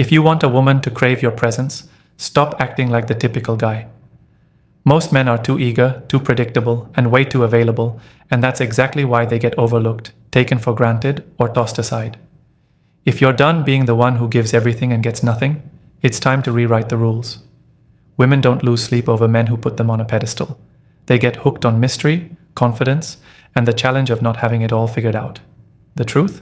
If you want a woman to crave your presence, stop acting like the typical guy. Most men are too eager, too predictable, and way too available, and that's exactly why they get overlooked, taken for granted, or tossed aside. If you're done being the one who gives everything and gets nothing, it's time to rewrite the rules. Women don't lose sleep over men who put them on a pedestal. They get hooked on mystery, confidence, and the challenge of not having it all figured out. The truth?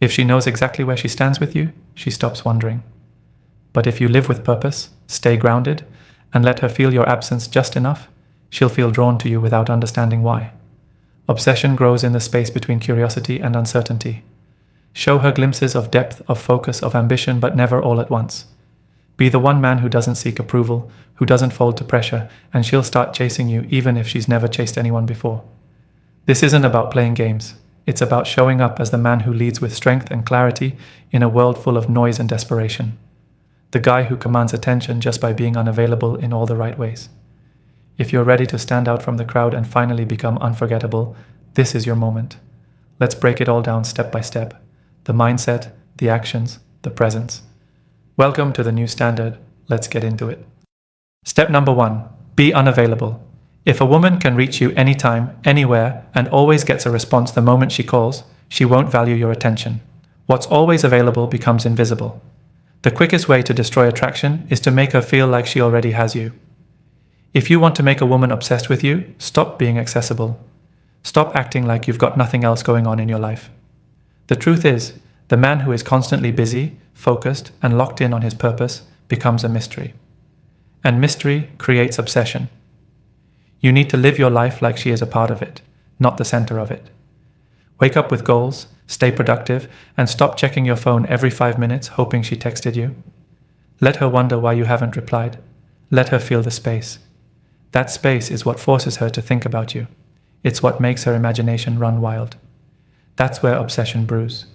If she knows exactly where she stands with you, she stops wondering. But if you live with purpose, stay grounded, and let her feel your absence just enough, she'll feel drawn to you without understanding why. Obsession grows in the space between curiosity and uncertainty. Show her glimpses of depth, of focus, of ambition, but never all at once. Be the one man who doesn't seek approval, who doesn't fold to pressure, and she'll start chasing you even if she's never chased anyone before. This isn't about playing games. It's about showing up as the man who leads with strength and clarity in a world full of noise and desperation. The guy who commands attention just by being unavailable in all the right ways. If you're ready to stand out from the crowd and finally become unforgettable, this is your moment. Let's break it all down step by step. The mindset, the actions, the presence. Welcome to the new standard. Let's get into it. Step number 1, be unavailable. If a woman can reach you anytime, anywhere, and always gets a response the moment she calls, she won't value your attention. What's always available becomes invisible. The quickest way to destroy attraction is to make her feel like she already has you. If you want to make a woman obsessed with you, stop being accessible. Stop acting like you've got nothing else going on in your life. The truth is, the man who is constantly busy, focused, and locked in on his purpose becomes a mystery. And mystery creates obsession. You need to live your life like she is a part of it, not the center of it. Wake up with goals, stay productive, and stop checking your phone every 5 minutes hoping she texted you. Let her wonder why you haven't replied. Let her feel the space. That space is what forces her to think about you. It's what makes her imagination run wild. That's where obsession brews.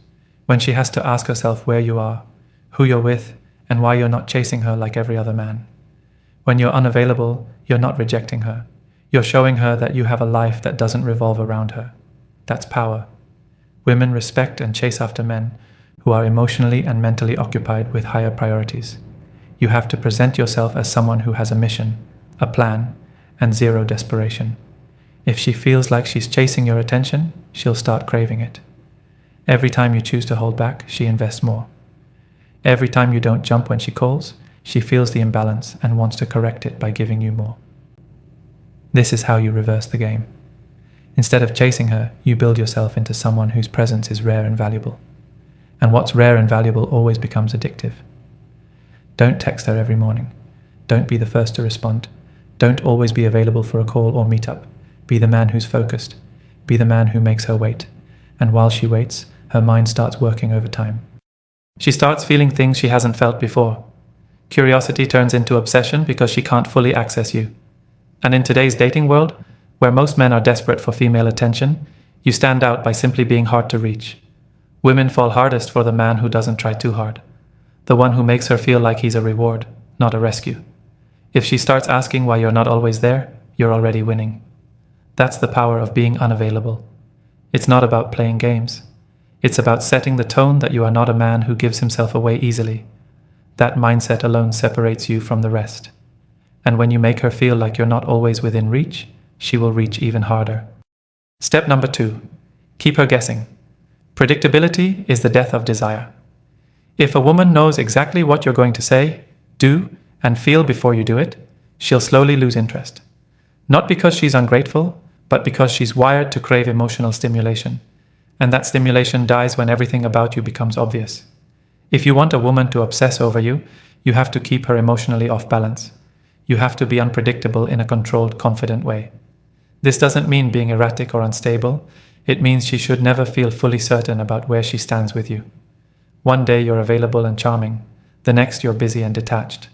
When she has to ask herself where you are, who you're with, and why you're not chasing her like every other man. When you're unavailable, you're not rejecting her. You're showing her that you have a life that doesn't revolve around her. That's power. Women respect and chase after men who are emotionally and mentally occupied with higher priorities. You have to present yourself as someone who has a mission, a plan, and zero desperation. If she feels like she's chasing your attention, she'll start craving it. Every time you choose to hold back, she invests more. Every time you don't jump when she calls, she feels the imbalance and wants to correct it by giving you more. This is how you reverse the game. Instead of chasing her, you build yourself into someone whose presence is rare and valuable. And what's rare and valuable always becomes addictive. Don't text her every morning. Don't be the first to respond. Don't always be available for a call or meetup. Be the man who's focused. Be the man who makes her wait. And while she waits, her mind starts working overtime. She starts feeling things she hasn't felt before. Curiosity turns into obsession because she can't fully access you. And in today's dating world, where most men are desperate for female attention, you stand out by simply being hard to reach. Women fall hardest for the man who doesn't try too hard. The one who makes her feel like he's a reward, not a rescue. If she starts asking why you're not always there, you're already winning. That's the power of being unavailable. It's not about playing games. It's about setting the tone that you are not a man who gives himself away easily. That mindset alone separates you from the rest. And when you make her feel like you're not always within reach, she will reach even harder. Step number 2, keep her guessing. Predictability is the death of desire. If a woman knows exactly what you're going to say, do, and feel before you do it, she'll slowly lose interest. Not because she's ungrateful, but because she's wired to crave emotional stimulation. And that stimulation dies when everything about you becomes obvious. If you want a woman to obsess over you, you have to keep her emotionally off balance. You have to be unpredictable in a controlled, confident way. This doesn't mean being erratic or unstable. It means she should never feel fully certain about where she stands with you. One day you're available and charming. The next you're busy and detached.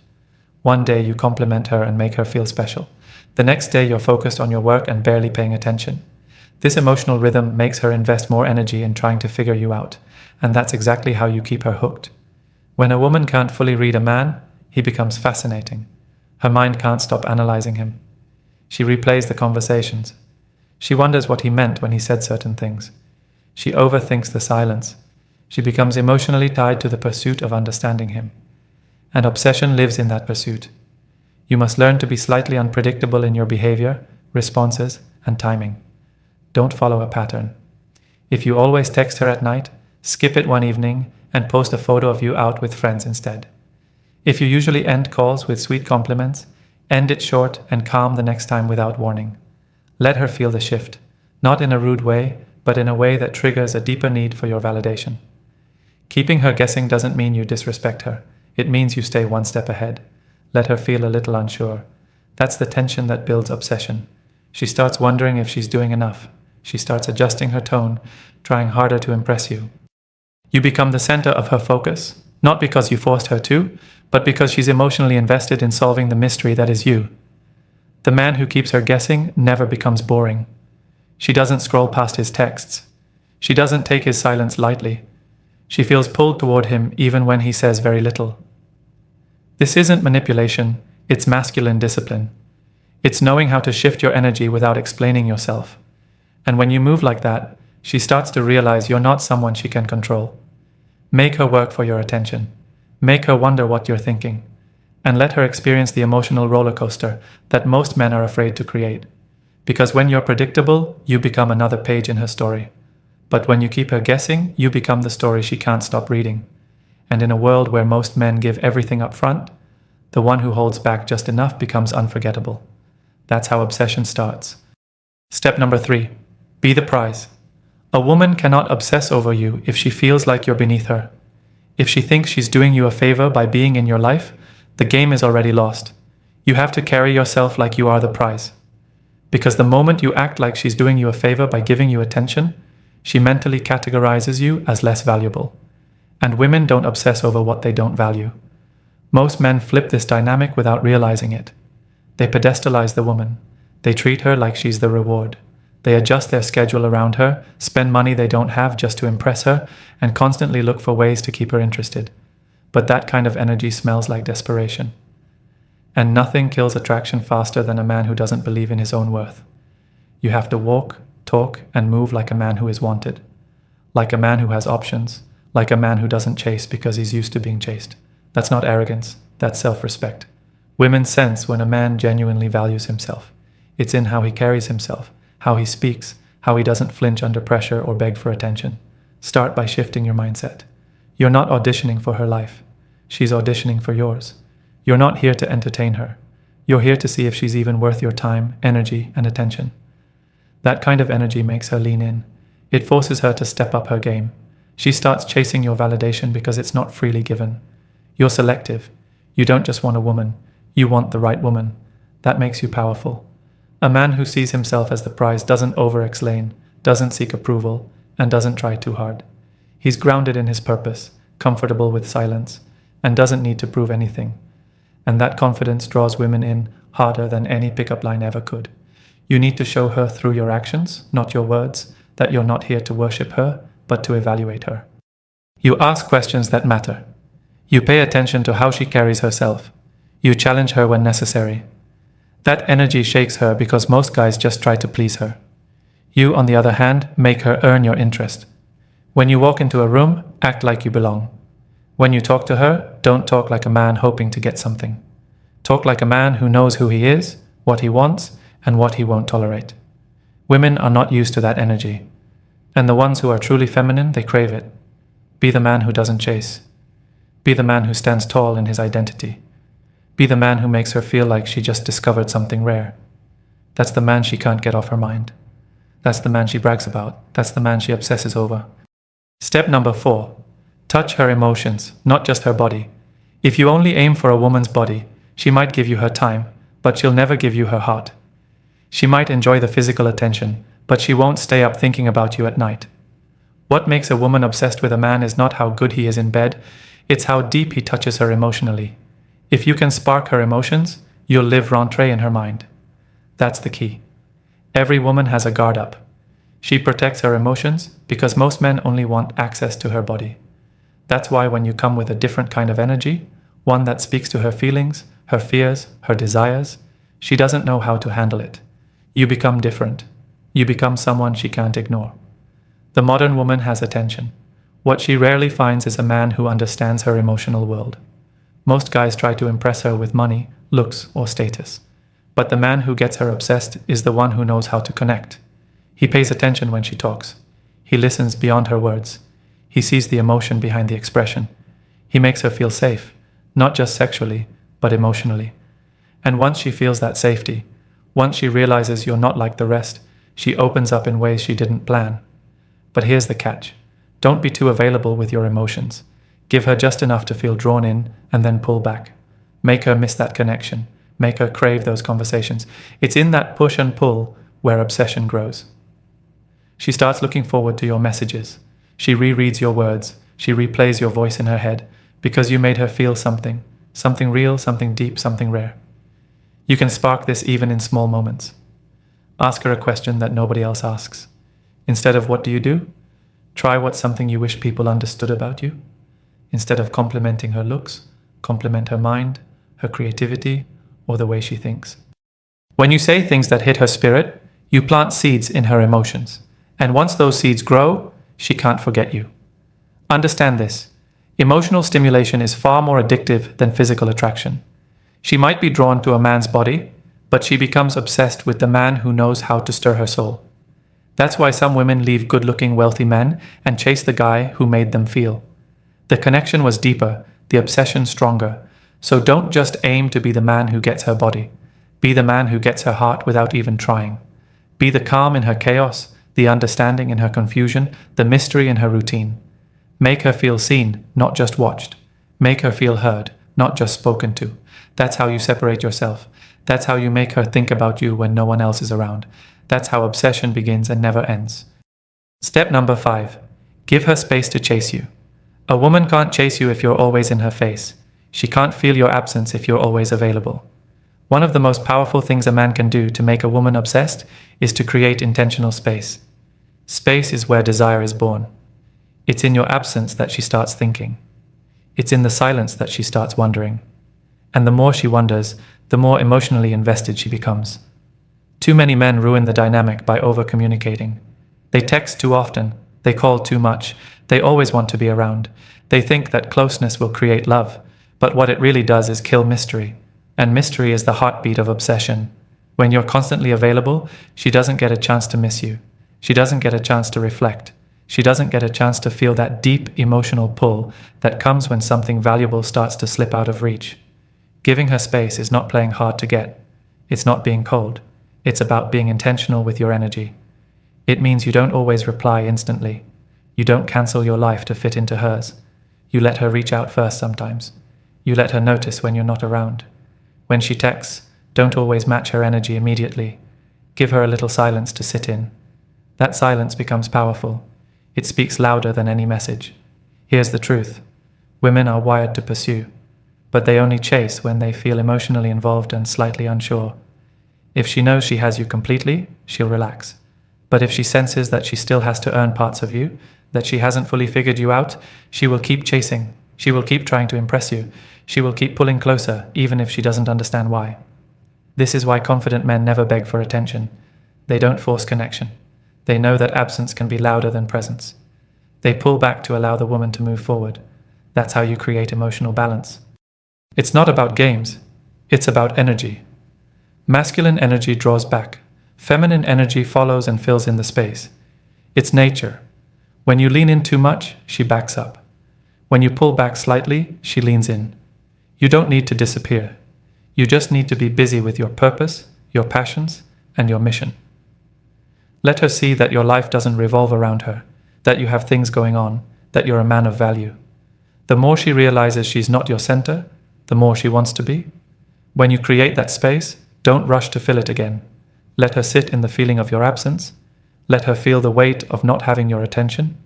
One day you compliment her and make her feel special. The next day you're focused on your work and barely paying attention. This emotional rhythm makes her invest more energy in trying to figure you out, and that's exactly how you keep her hooked. When a woman can't fully read a man, he becomes fascinating. Her mind can't stop analyzing him. She replays the conversations. She wonders what he meant when he said certain things. She overthinks the silence. She becomes emotionally tied to the pursuit of understanding him. and obsession lives in that pursuit. You must learn to be slightly unpredictable in your behavior, responses, and timing. Don't follow a pattern. If you always text her at night, skip it one evening and post a photo of you out with friends instead. If you usually end calls with sweet compliments, end it short and calm the next time without warning. Let her feel the shift, not in a rude way, but in a way that triggers a deeper need for your validation. Keeping her guessing doesn't mean you disrespect her. It means you stay one step ahead. Let her feel a little unsure. That's the tension that builds obsession. She starts wondering if she's doing enough. She starts adjusting her tone, trying harder to impress you. You become the center of her focus, not because you forced her to, but because she's emotionally invested in solving the mystery that is you. The man who keeps her guessing never becomes boring. She doesn't scroll past his texts. She doesn't take his silence lightly. She feels pulled toward him even when he says very little. This isn't manipulation, it's masculine discipline. It's knowing how to shift your energy without explaining yourself. And when you move like that, she starts to realize you're not someone she can control. Make her work for your attention. Make her wonder what you're thinking. And let her experience the emotional roller coaster that most men are afraid to create. Because when you're predictable, you become another page in her story. But when you keep her guessing, you become the story she can't stop reading. And in a world where most men give everything up front, the one who holds back just enough becomes unforgettable. That's how obsession starts. Step number 3. Be the prize. A woman cannot obsess over you if she feels like you're beneath her. If she thinks she's doing you a favor by being in your life, the game is already lost. You have to carry yourself like you are the prize. Because the moment you act like she's doing you a favor by giving you attention, she mentally categorizes you as less valuable. And women don't obsess over what they don't value. Most men flip this dynamic without realizing it. They pedestalize the woman. They treat her like she's the reward. They adjust their schedule around her, spend money they don't have just to impress her, and constantly look for ways to keep her interested. But that kind of energy smells like desperation. And nothing kills attraction faster than a man who doesn't believe in his own worth. You have to walk, talk, and move like a man who is wanted. Like a man who has options. Like a man who doesn't chase because he's used to being chased. That's not arrogance, that's self-respect. Women sense when a man genuinely values himself. It's in how he carries himself, how he speaks, how he doesn't flinch under pressure or beg for attention. Start by shifting your mindset. You're not auditioning for her life. She's auditioning for yours. You're not here to entertain her. You're here to see if she's even worth your time, energy, and attention. That kind of energy makes her lean in. It forces her to step up her game. She starts chasing your validation because it's not freely given. You're selective. You don't just want a woman. You want the right woman. That makes you powerful. A man who sees himself as the prize doesn't over-explain, doesn't seek approval, and doesn't try too hard. He's grounded in his purpose, comfortable with silence, and doesn't need to prove anything. And that confidence draws women in harder than any pickup line ever could. You need to show her through your actions, not your words, that you're not here to worship her, but to evaluate her. You ask questions that matter. You pay attention to how she carries herself. You challenge her when necessary. That energy shakes her because most guys just try to please her. You, on the other hand, make her earn your interest. When you walk into a room, act like you belong. When you talk to her, don't talk like a man hoping to get something. Talk like a man who knows who he is, what he wants, and what he won't tolerate. Women are not used to that energy. And the ones who are truly feminine, they crave it. Be the man who doesn't chase. Be the man who stands tall in his identity. Be the man who makes her feel like she just discovered something rare. That's the man she can't get off her mind. That's the man she brags about. That's the man she obsesses over. Step number 4. Touch her emotions, not just her body. If you only aim for a woman's body, she might give you her time, but she'll never give you her heart. She might enjoy the physical attention, but she won't stay up thinking about you at night. What makes a woman obsessed with a man is not how good he is in bed, it's how deep he touches her emotionally. If you can spark her emotions, you'll live rentree in her mind. That's the key. Every woman has a guard up. She protects her emotions because most men only want access to her body. That's why when you come with a different kind of energy, one that speaks to her feelings, her fears, her desires, she doesn't know how to handle it. You become different. You become someone she can't ignore. The modern woman has attention. What she rarely finds is a man who understands her emotional world. Most guys try to impress her with money, looks, or status. But the man who gets her obsessed is the one who knows how to connect. He pays attention when she talks. He listens beyond her words. He sees the emotion behind the expression. He makes her feel safe, not just sexually, but emotionally. And once she feels that safety, once she realizes you're not like the rest, she opens up in ways she didn't plan. But here's the catch. Don't be too available with your emotions. Give her just enough to feel drawn in and then pull back. Make her miss that connection. Make her crave those conversations. It's in that push and pull where obsession grows. She starts looking forward to your messages. She rereads your words. She replays your voice in her head because you made her feel something real, something deep, something rare. You can spark this even in small moments. Ask her a question that nobody else asks. Instead of "what do you do?" try "what's something you wish people understood about you?" Instead of complimenting her looks, compliment her mind, her creativity, or the way she thinks. When you say things that hit her spirit, you plant seeds in her emotions. And once those seeds grow, she can't forget you. Understand this. Emotional stimulation is far more addictive than physical attraction. She might be drawn to a man's body, but she becomes obsessed with the man who knows how to stir her soul. That's why some women leave good-looking, wealthy men and chase the guy who made them feel. The connection was deeper, the obsession stronger. So don't just aim to be the man who gets her body. Be the man who gets her heart without even trying. Be the calm in her chaos, the understanding in her confusion, the mystery in her routine. Make her feel seen, not just watched. Make her feel heard, not just spoken to. That's how you separate yourself. That's how you make her think about you when no one else is around. That's how obsession begins and never ends. Step number 5. Give her space to chase you. A woman can't chase you if you're always in her face. She can't feel your absence if you're always available. One of the most powerful things a man can do to make a woman obsessed is to create intentional space. Space is where desire is born. It's in your absence that she starts thinking. It's in the silence that she starts wondering. And the more she wonders, the more emotionally invested she becomes. Too many men ruin the dynamic by over-communicating. They text too often. They call too much. They always want to be around. They think that closeness will create love. But what it really does is kill mystery. And mystery is the heartbeat of obsession. When you're constantly available, she doesn't get a chance to miss you. She doesn't get a chance to reflect. She doesn't get a chance to feel that deep emotional pull that comes when something valuable starts to slip out of reach. Giving her space is not playing hard to get. It's not being cold. It's about being intentional with your energy. It means you don't always reply instantly. You don't cancel your life to fit into hers. You let her reach out first sometimes. You let her notice when you're not around. When she texts, don't always match her energy immediately. Give her a little silence to sit in. That silence becomes powerful. It speaks louder than any message. Here's the truth. Women are wired to pursue, but they only chase when they feel emotionally involved and slightly unsure. If she knows she has you completely, she'll relax. But if she senses that she still has to earn parts of you, that she hasn't fully figured you out, she will keep chasing. She will keep trying to impress you. She will keep pulling closer, even if she doesn't understand why. This is why confident men never beg for attention. They don't force connection. They know that absence can be louder than presence. They pull back to allow the woman to move forward. That's how you create emotional balance. It's not about games. It's about energy. Masculine energy draws back. Feminine energy follows and fills in the space. It's nature. When you lean in too much, she backs up. When you pull back slightly, she leans in. You don't need to disappear. You just need to be busy with your purpose, your passions, and your mission. Let her see that your life doesn't revolve around her, that you have things going on, that you're a man of value. The more she realizes she's not your center, the more she wants to be. When you create that space, don't rush to fill it again. Let her sit in the feeling of your absence. Let her feel the weight of not having your attention.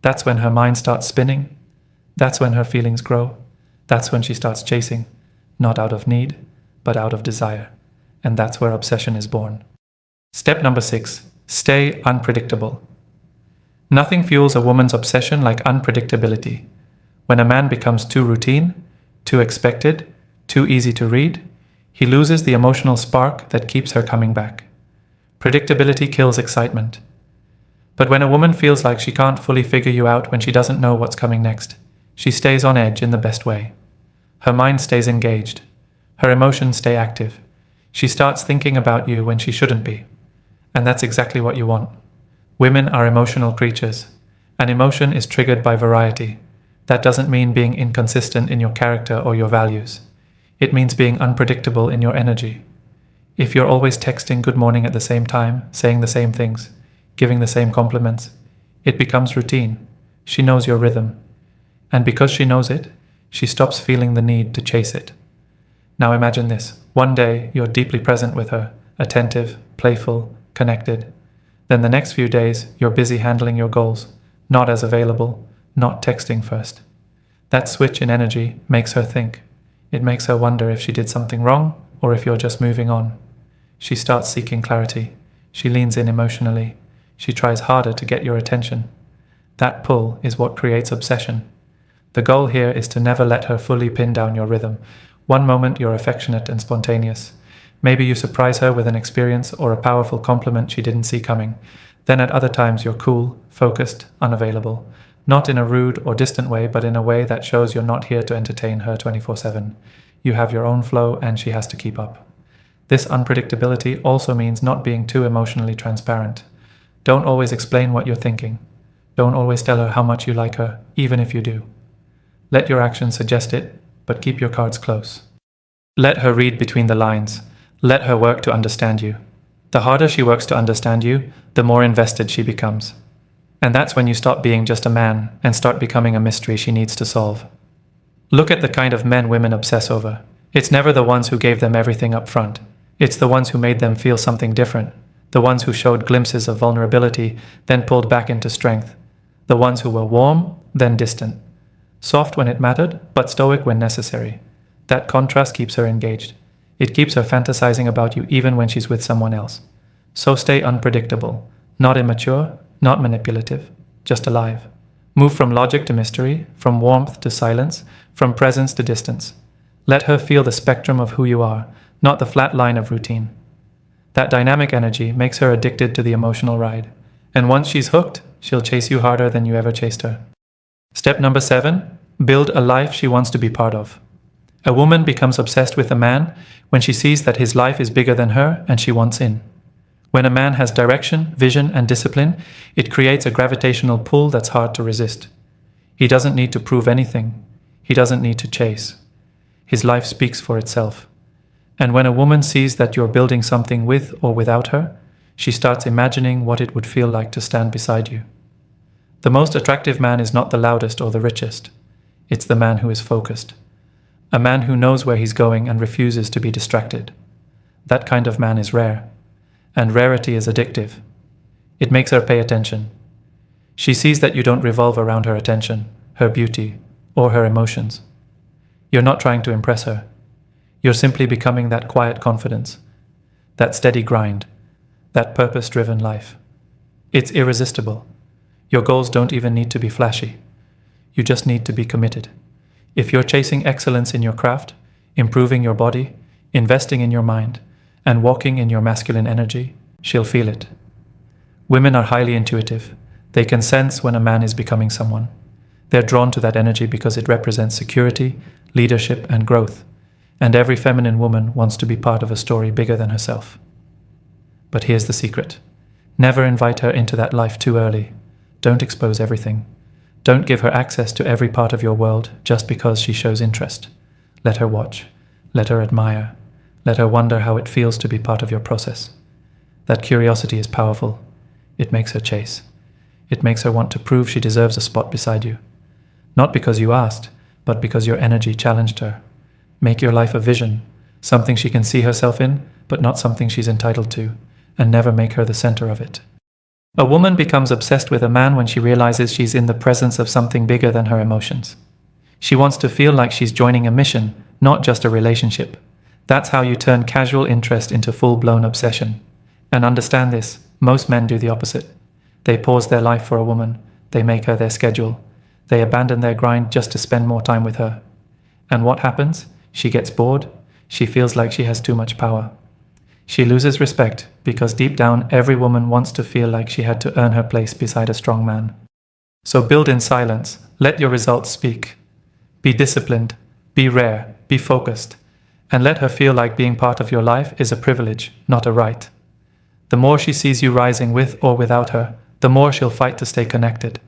That's when her mind starts spinning. That's when her feelings grow. That's when she starts chasing, not out of need, but out of desire. And that's where obsession is born. Step number 6, stay unpredictable. Nothing fuels a woman's obsession like unpredictability. When a man becomes too routine, too expected, too easy to read, he loses the emotional spark that keeps her coming back. Predictability kills excitement. But when a woman feels like she can't fully figure you out when she doesn't know what's coming next, she stays on edge in the best way. Her mind stays engaged. Her emotions stay active. She starts thinking about you when she shouldn't be. And that's exactly what you want. Women are emotional creatures, and emotion is triggered by variety. That doesn't mean being inconsistent in your character or your values. It means being unpredictable in your energy. If you're always texting good morning at the same time, saying the same things, giving the same compliments, it becomes routine. She knows your rhythm. And because she knows it, she stops feeling the need to chase it. Now imagine this. One day, you're deeply present with her, attentive, playful, connected. Then the next few days, you're busy handling your goals, not as available, not texting first. That switch in energy makes her think. It makes her wonder if she did something wrong or if you're just moving on. She starts seeking clarity. She leans in emotionally. She tries harder to get your attention. That pull is what creates obsession. The goal here is to never let her fully pin down your rhythm. One moment you're affectionate and spontaneous. Maybe you surprise her with an experience or a powerful compliment she didn't see coming. Then at other times you're cool, focused, unavailable. Not in a rude or distant way, but in a way that shows you're not here to entertain her 24/7. You have your own flow and she has to keep up. This unpredictability also means not being too emotionally transparent. Don't always explain what you're thinking. Don't always tell her how much you like her, even if you do. Let your actions suggest it, but keep your cards close. Let her read between the lines. Let her work to understand you. The harder she works to understand you, the more invested she becomes. And that's when you stop being just a man and start becoming a mystery she needs to solve. Look at the kind of men women obsess over. It's never the ones who gave them everything up front. It's the ones who made them feel something different. The ones who showed glimpses of vulnerability, then pulled back into strength. The ones who were warm, then distant. Soft when it mattered, but stoic when necessary. That contrast keeps her engaged. It keeps her fantasizing about you even when she's with someone else. So stay unpredictable. Not immature, not manipulative, just alive. Move from logic to mystery, from warmth to silence, from presence to distance. Let her feel the spectrum of who you are, not the flat line of routine. That dynamic energy makes her addicted to the emotional ride. And once she's hooked, she'll chase you harder than you ever chased her. Step number 7, build a life she wants to be part of. A woman becomes obsessed with a man when she sees that his life is bigger than her and she wants in. When a man has direction, vision, and discipline, it creates a gravitational pull that's hard to resist. He doesn't need to prove anything. He doesn't need to chase. His life speaks for itself. And when a woman sees that you're building something with or without her, she starts imagining what it would feel like to stand beside you. The most attractive man is not the loudest or the richest. It's the man who is focused. A man who knows where he's going and refuses to be distracted. That kind of man is rare. And rarity is addictive. It makes her pay attention. She sees that you don't revolve around her attention, her beauty, or her emotions. You're not trying to impress her. You're simply becoming that quiet confidence, that steady grind, that purpose-driven life. It's irresistible. Your goals don't even need to be flashy. You just need to be committed. If you're chasing excellence in your craft, improving your body, investing in your mind, and walking in your masculine energy, she'll feel it. Women are highly intuitive. They can sense when a man is becoming someone. They're drawn to that energy because it represents security, leadership, and growth. And every feminine woman wants to be part of a story bigger than herself. But here's the secret. Never invite her into that life too early. Don't expose everything. Don't give her access to every part of your world just because she shows interest. Let her watch. Let her admire. Let her wonder how it feels to be part of your process. That curiosity is powerful. It makes her chase. It makes her want to prove she deserves a spot beside you. Not because you asked, but because your energy challenged her. Make your life a vision, something she can see herself in, but not something she's entitled to, and never make her the center of it. A woman becomes obsessed with a man when she realizes she's in the presence of something bigger than her emotions. She wants to feel like she's joining a mission, not just a relationship. That's how you turn casual interest into full-blown obsession. And understand this, most men do the opposite. They pause their life for a woman. They make her their schedule. They abandon their grind just to spend more time with her. And what happens? She gets bored. She feels like she has too much power. She loses respect because deep down every woman wants to feel like she had to earn her place beside a strong man. So build in silence. Let your results speak. Be disciplined. Be rare. Be focused, and let her feel like being part of your life is a privilege, not a right. The more she sees you rising with or without her, the more she'll fight to stay connected.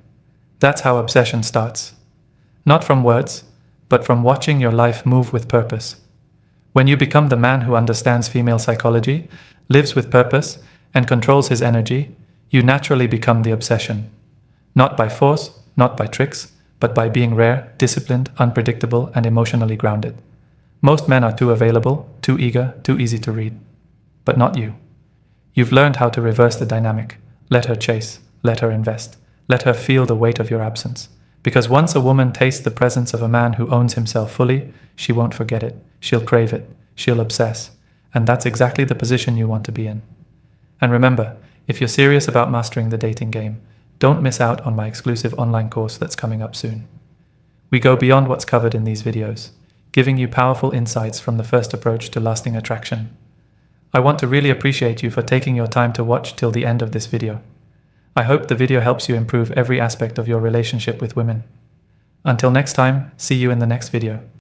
That's how obsession starts. Not from words, but from watching your life move with purpose. When you become the man who understands female psychology, lives with purpose, and controls his energy, you naturally become the obsession. Not by force, not by tricks, but by being rare, disciplined, unpredictable, and emotionally grounded. Most men are too available, too eager, too easy to read. But not you. You've learned how to reverse the dynamic. Let her chase, let her invest, let her feel the weight of your absence. Because once a woman tastes the presence of a man who owns himself fully, she won't forget it, she'll crave it, she'll obsess. And that's exactly the position you want to be in. And remember, if you're serious about mastering the dating game, don't miss out on my exclusive online course that's coming up soon. We go beyond what's covered in these videos, giving you powerful insights from the first approach to lasting attraction. I want to really appreciate you for taking your time to watch till the end of this video. I hope the video helps you improve every aspect of your relationship with women. Until next time, see you in the next video.